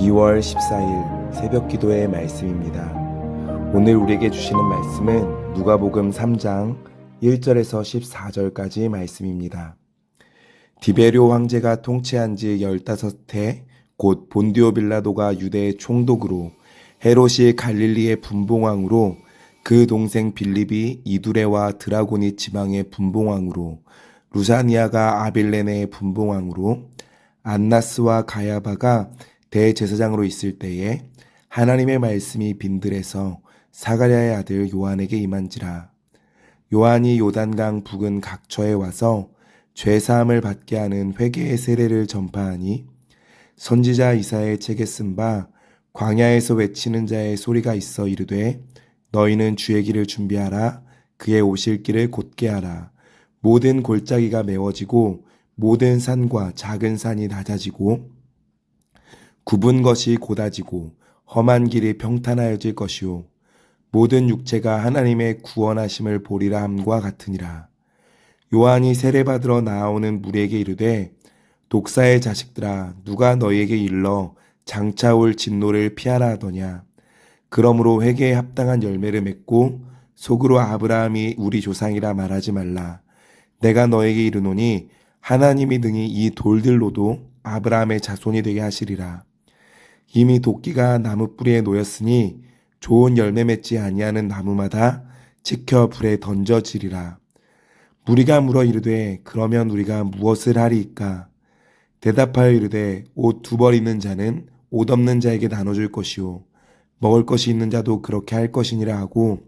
2월 14일 새벽 기도의 말씀입니다. 오늘 우리에게 주시는 말씀은 누가복음 3장 1절에서 14절까지 말씀입니다. 디베료 황제가 통치한 지 15해 곧 본디오 빌라도가 유대의 총독으로 헤롯이 갈릴리의 분봉왕으로 그 동생 빌립이 이두레와 드라고니 지방의 분봉왕으로 루사니아가 아빌레네의 분봉왕으로 안나스와 가야바가 대제사장으로 있을 때에 하나님의 말씀이 빈들에서 사가랴의 아들 요한에게 임한지라. 요한이 요단강 북은 각처에 와서 죄사함을 받게 하는 회개의 세례를 전파하니 선지자 이사야의 책에 쓴 바 광야에서 외치는 자의 소리가 있어 이르되 너희는 주의 길을 준비하라. 그의 오실 길을 곧게 하라. 모든 골짜기가 메워지고 모든 산과 작은 산이 낮아지고 굽은 것이 곧아지고 험한 길이 평탄하여질 것이요 모든 육체가 하나님의 구원하심을 보리라 함과 같으니라. 요한이 세례받으러 나아오는 무리에게 이르되 독사의 자식들아 누가 너희에게 일러 장차 올 진노를 피하라 하더냐. 그러므로 회개에 합당한 열매를 맺고 속으로 아브라함이 우리 조상이라 말하지 말라. 내가 너에게 이르노니 하나님이 능히 이 돌들로도 아브라함의 자손이 되게 하시리라. 이미 도끼가 나무 뿌리에 놓였으니 좋은 열매 맺지 아니하는 나무마다 지켜 불에 던져지리라. 무리가 물어 이르되 그러면 우리가 무엇을 하리이까? 대답하여 이르되 옷 2벌 있는 자는 옷 없는 자에게 나눠줄 것이요 먹을 것이 있는 자도 그렇게 할 것이니라 하고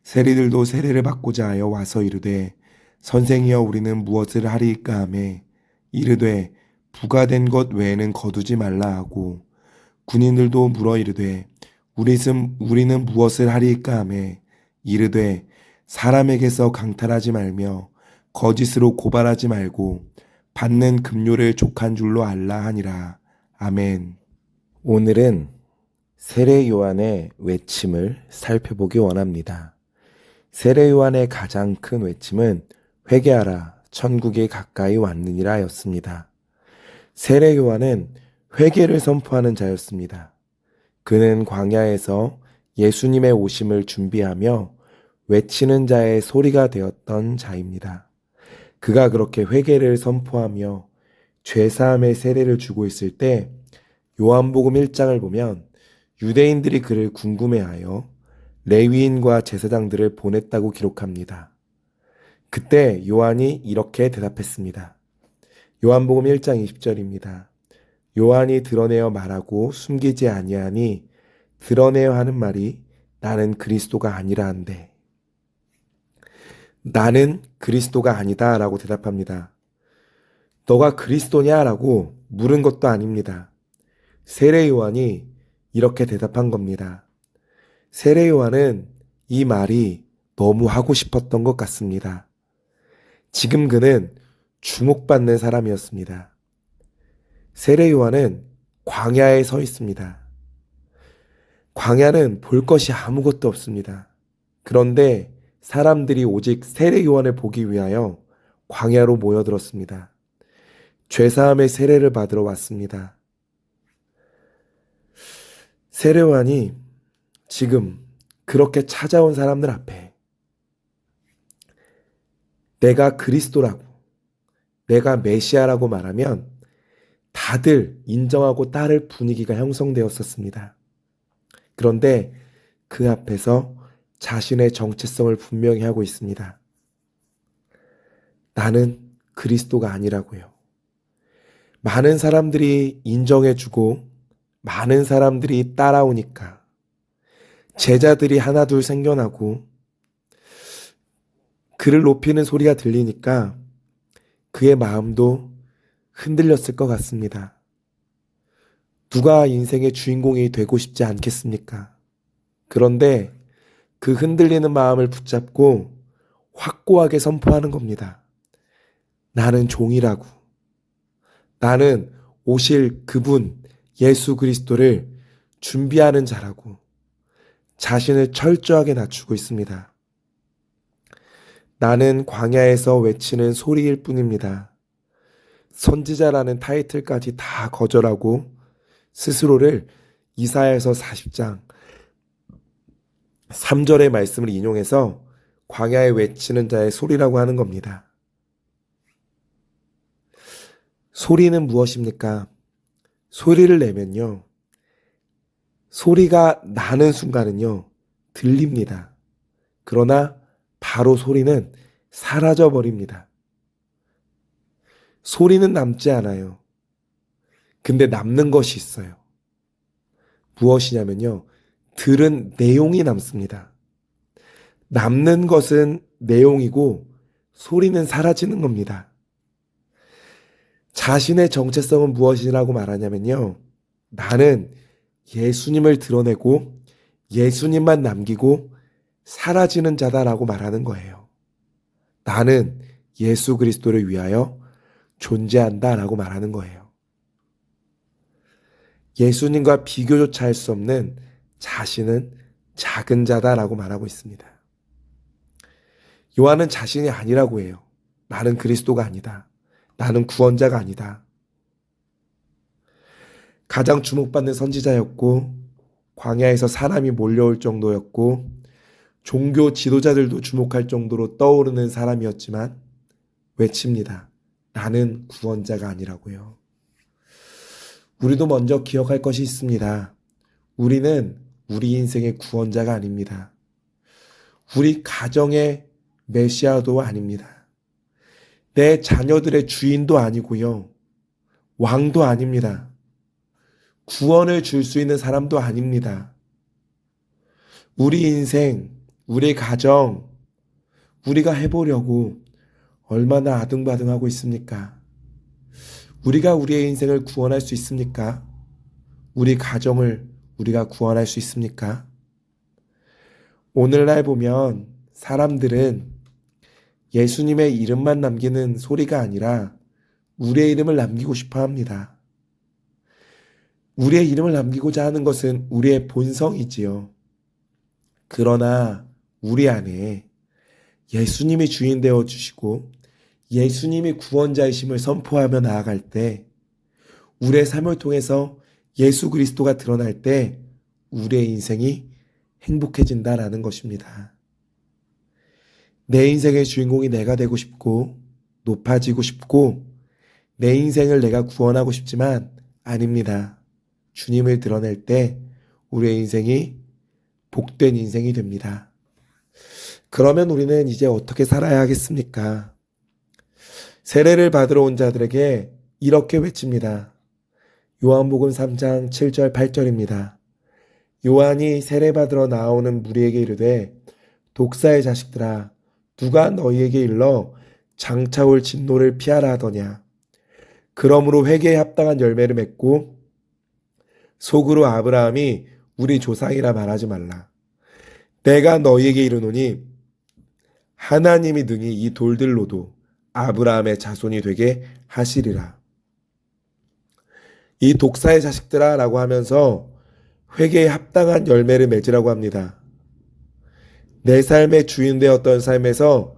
세리들도 세례를 받고자 하여 와서 이르되 선생이여 우리는 무엇을 하리이까 하매 이르되 부가된 것 외에는 거두지 말라 하고 군인들도 물어 이르되 우리는 무엇을 하리이까 하매 이르되 사람에게서 강탈하지 말며 거짓으로 고발하지 말고 받는 급료를 족한 줄로 알라 하니라. 아멘. 오늘은 세례 요한의 외침을 살펴보기 원합니다. 세례 요한의 가장 큰 외침은 회개하라 천국이 가까이 왔느니라 였습니다. 세례 요한은 회개를 선포하는 자였습니다. 그는 광야에서 예수님의 오심을 준비하며 외치는 자의 소리가 되었던 자입니다. 그가 그렇게 회개를 선포하며 죄사함의 세례를 주고 있을 때 요한복음 1장을 보면 유대인들이 그를 궁금해하여 레위인과 제사장들을 보냈다고 기록합니다. 그때 요한이 이렇게 대답했습니다. 요한복음 1장 20절입니다. 요한이 드러내어 말하고 숨기지 아니하니 드러내어 하는 말이 나는 그리스도가 아니라 한데 나는 그리스도가 아니다 라고 대답합니다. 너가 그리스도냐 라고 물은 것도 아닙니다. 세례 요한이 이렇게 대답한 겁니다. 세례 요한은 이 말이 너무 하고 싶었던 것 같습니다. 지금 그는 주목받는 사람이었습니다. 세례 요한은 광야에 서 있습니다. 광야는 볼 것이 아무것도 없습니다. 그런데 사람들이 오직 세례 요한을 보기 위하여 광야로 모여들었습니다. 죄사함의 세례를 받으러 왔습니다. 세례 요한이 지금 그렇게 찾아온 사람들 앞에 내가 그리스도라고, 내가 메시아라고 말하면 다들 인정하고 따를 분위기가 형성되었었습니다. 그런데 그 앞에서 자신의 정체성을 분명히 하고 있습니다. 나는 그리스도가 아니라고요. 많은 사람들이 인정해주고 많은 사람들이 따라오니까 제자들이 하나둘 생겨나고 그를 높이는 소리가 들리니까 그의 마음도 흔들렸을 것 같습니다. 누가 인생의 주인공이 되고 싶지 않겠습니까? 그런데 그 흔들리는 마음을 붙잡고 확고하게 선포하는 겁니다. 나는 종이라고. 나는 오실 그분 예수 그리스도를 준비하는 자라고 자신을 철저하게 낮추고 있습니다. 나는 광야에서 외치는 소리일 뿐입니다. 선지자라는 타이틀까지 다 거절하고 스스로를 이사야서 40장 3절의 말씀을 인용해서 광야에 외치는 자의 소리라고 하는 겁니다. 소리는 무엇입니까? 소리를 내면요, 소리가 나는 순간은요, 들립니다. 그러나 바로 소리는 사라져 버립니다. 소리는 남지 않아요. 근데 남는 것이 있어요. 무엇이냐면요, 들은 내용이 남습니다. 남는 것은 내용이고 소리는 사라지는 겁니다. 자신의 정체성은 무엇이라고 말하냐면요, 나는 예수님을 드러내고 예수님만 남기고 사라지는 자다라고 말하는 거예요. 나는 예수 그리스도를 위하여 존재한다라고 말하는 거예요. 예수님과 비교조차 할 수 없는 자신은 작은 자다라고 말하고 있습니다. 요한은 자신이 아니라고 해요. 나는 그리스도가 아니다. 나는 구원자가 아니다. 가장 주목받는 선지자였고 광야에서 사람이 몰려올 정도였고 종교 지도자들도 주목할 정도로 떠오르는 사람이었지만 외칩니다. 나는 구원자가 아니라고요. 우리도 먼저 기억할 것이 있습니다. 우리는 우리 인생의 구원자가 아닙니다. 우리 가정의 메시아도 아닙니다. 내 자녀들의 주인도 아니고요. 왕도 아닙니다. 구원을 줄 수 있는 사람도 아닙니다. 우리 인생, 우리 가정, 우리가 해보려고 얼마나 아등바등하고 있습니까? 우리가 우리의 인생을 구원할 수 있습니까? 우리 가정을 우리가 구원할 수 있습니까? 오늘날 보면 사람들은 예수님의 이름만 남기는 소리가 아니라 우리의 이름을 남기고 싶어 합니다. 우리의 이름을 남기고자 하는 것은 우리의 본성이지요. 그러나 우리 안에 예수님이 주인 되어 주시고 예수님이 구원자이심을 선포하며 나아갈 때, 우리의 삶을 통해서 예수 그리스도가 드러날 때 우리의 인생이 행복해진다라는 것입니다. 내 인생의 주인공이 내가 되고 싶고 높아지고 싶고 내 인생을 내가 구원하고 싶지만 아닙니다. 주님을 드러낼 때 우리의 인생이 복된 인생이 됩니다. 그러면 우리는 이제 어떻게 살아야 하겠습니까? 세례를 받으러 온 자들에게 이렇게 외칩니다. 요한복음 3장 7절 8절입니다. 요한이 세례받으러 나오는 무리에게 이르되 독사의 자식들아 누가 너희에게 일러 장차올 진노를 피하라 하더냐. 그러므로 회개에 합당한 열매를 맺고 속으로 아브라함이 우리 조상이라 말하지 말라. 내가 너희에게 이르노니 하나님이 능히 이 돌들로도 아브라함의 자손이 되게 하시리라. 이 독사의 자식들아 라고 하면서 회개에 합당한 열매를 맺으라고 합니다. 내 삶의 주인 되었던 삶에서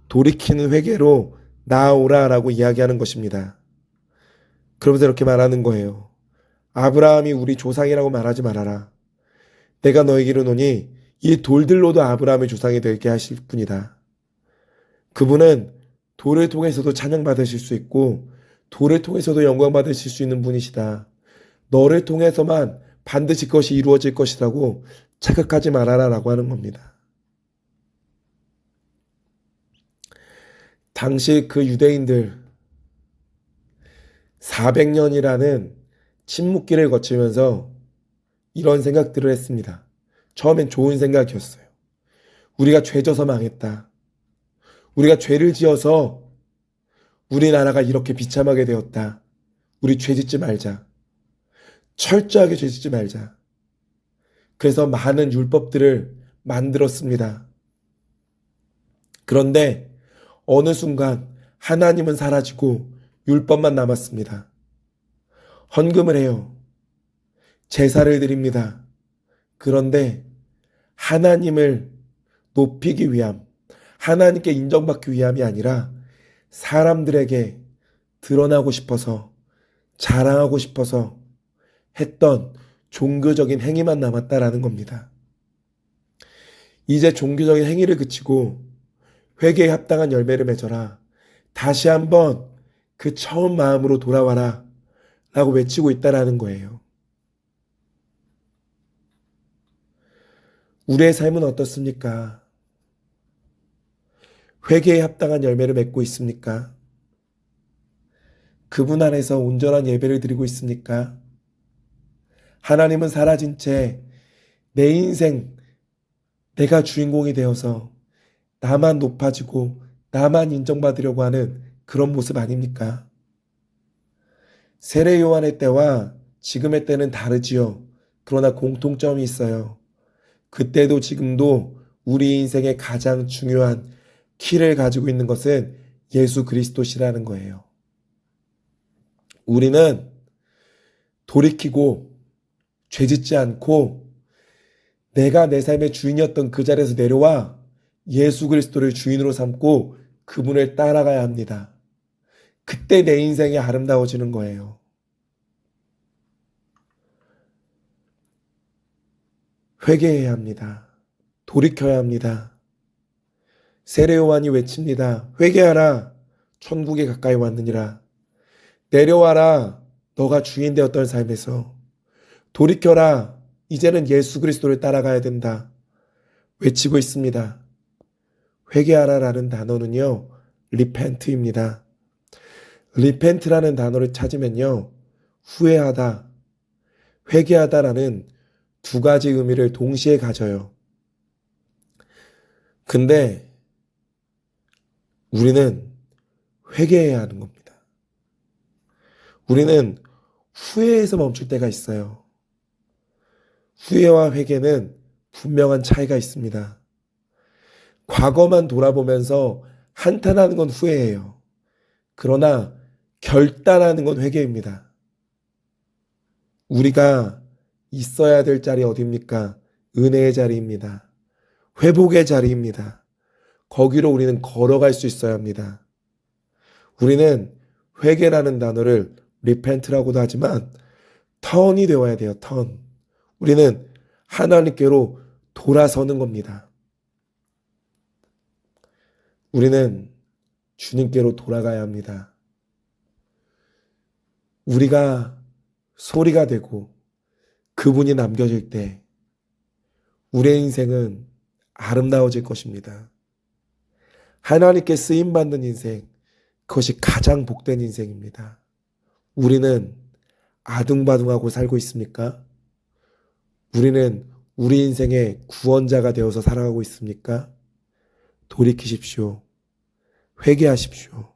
돌이키는 회개로 나아오라 라고 이야기하는 것입니다. 그러면서 이렇게 말하는 거예요. 아브라함이 우리 조상이라고 말하지 말아라. 내가 너에게 이르노니 이 돌들로도 아브라함의 조상이 되게 하실 분이다. 그분은 돌을 통해서도 찬양받으실 수 있고 돌을 통해서도 영광받으실 수 있는 분이시다. 너를 통해서만 반드시 그것이 이루어질 것이라고 착각하지 말아라 라고 하는 겁니다. 당시 그 유대인들 400년이라는 침묵기를 거치면서 이런 생각들을 했습니다. 처음엔 좋은 생각이었어요. 우리가 죄져서 망했다. 우리가 죄를 지어서 우리나라가 이렇게 비참하게 되었다. 우리 죄짓지 말자. 철저하게 죄짓지 말자. 그래서 많은 율법들을 만들었습니다. 그런데 어느 순간 하나님은 사라지고 율법만 남았습니다. 헌금을 해요. 제사를 드립니다. 그런데 하나님을 높이기 위함, 하나님께 인정받기 위함이 아니라 사람들에게 드러나고 싶어서, 자랑하고 싶어서 했던 종교적인 행위만 남았다라는 겁니다. 이제 종교적인 행위를 그치고 회개에 합당한 열매를 맺어라. 다시 한번 그 처음 마음으로 돌아와라. 라고 외치고 있다라는 거예요. 우리의 삶은 어떻습니까? 회개에 합당한 열매를 맺고 있습니까? 그분 안에서 온전한 예배를 드리고 있습니까? 하나님은 사라진 채 내 인생, 내가 주인공이 되어서 나만 높아지고 나만 인정받으려고 하는 그런 모습 아닙니까? 세례 요한의 때와 지금의 때는 다르지요. 그러나 공통점이 있어요. 그때도 지금도 우리 인생의 가장 중요한 키를 가지고 있는 것은 예수 그리스도시라는 거예요. 우리는 돌이키고 죄짓지 않고 내가 내 삶의 주인이었던 그 자리에서 내려와 예수 그리스도를 주인으로 삼고 그분을 따라가야 합니다. 그때 내 인생이 아름다워지는 거예요. 회개해야 합니다. 돌이켜야 합니다. 세례 요한이 외칩니다. 회개하라. 천국에 가까이 왔느니라. 내려와라. 너가 주인 되었던 삶에서. 돌이켜라. 이제는 예수 그리스도를 따라가야 된다. 외치고 있습니다. 회개하라라는 단어는요. 리펜트입니다. 리펜트라는 단어를 찾으면요. 후회하다, 회개하다라는 두 가지 의미를 동시에 가져요. 근데 우리는 회개해야 하는 겁니다. 우리는 후회에서 멈출 때가 있어요. 후회와 회개는 분명한 차이가 있습니다. 과거만 돌아보면서 한탄하는 건 후회예요. 그러나 결단하는 건 회개입니다. 우리가 있어야 될 자리 어디입니까? 은혜의 자리입니다. 회복의 자리입니다. 거기로 우리는 걸어갈 수 있어야 합니다. 우리는 회개라는 단어를 리펜트라고도 하지만 턴이 되어야 돼요. 턴. 우리는 하나님께로 돌아서는 겁니다. 우리는 주님께로 돌아가야 합니다. 우리가 소리가 되고 그분이 남겨질 때 우리의 인생은 아름다워질 것입니다. 하나님께 쓰임받는 인생, 그것이 가장 복된 인생입니다. 우리는 아둥바둥하고 살고 있습니까? 우리는 우리 인생의 구원자가 되어서 살아가고 있습니까? 돌이키십시오. 회개하십시오.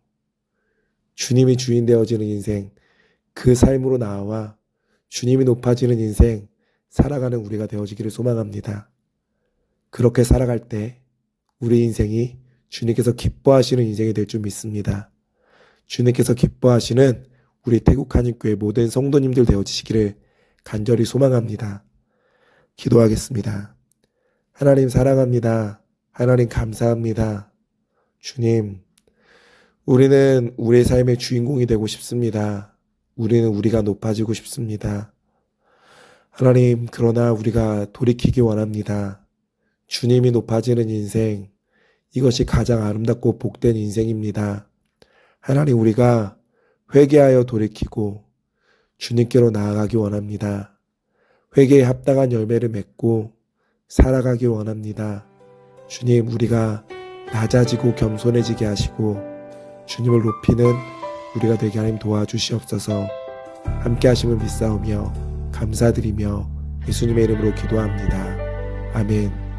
주님이 주인 되어지는 인생, 그 삶으로 나아와 주님이 높아지는 인생 살아가는 우리가 되어지기를 소망합니다. 그렇게 살아갈 때 우리 인생이 주님께서 기뻐하시는 인생이 될 줄 믿습니다. 주님께서 기뻐하시는 우리 태국 한인교회 모든 성도님들 되어지시기를 간절히 소망합니다. 기도하겠습니다. 하나님 사랑합니다. 하나님 감사합니다. 주님, 우리는 우리의 삶의 주인공이 되고 싶습니다. 우리는 우리가 높아지고 싶습니다. 하나님, 그러나 우리가 돌이키기 원합니다. 주님이 높아지는 인생, 이것이 가장 아름답고 복된 인생입니다. 하나님, 우리가 회개하여 돌이키고 주님께로 나아가기 원합니다. 회개에 합당한 열매를 맺고 살아가기 원합니다. 주님, 우리가 낮아지고 겸손해지게 하시고 주님을 높이는 우리가 되게 하나님 도와주시옵소서. 함께 하심을 믿사오며 감사드리며 예수님의 이름으로 기도합니다. 아멘.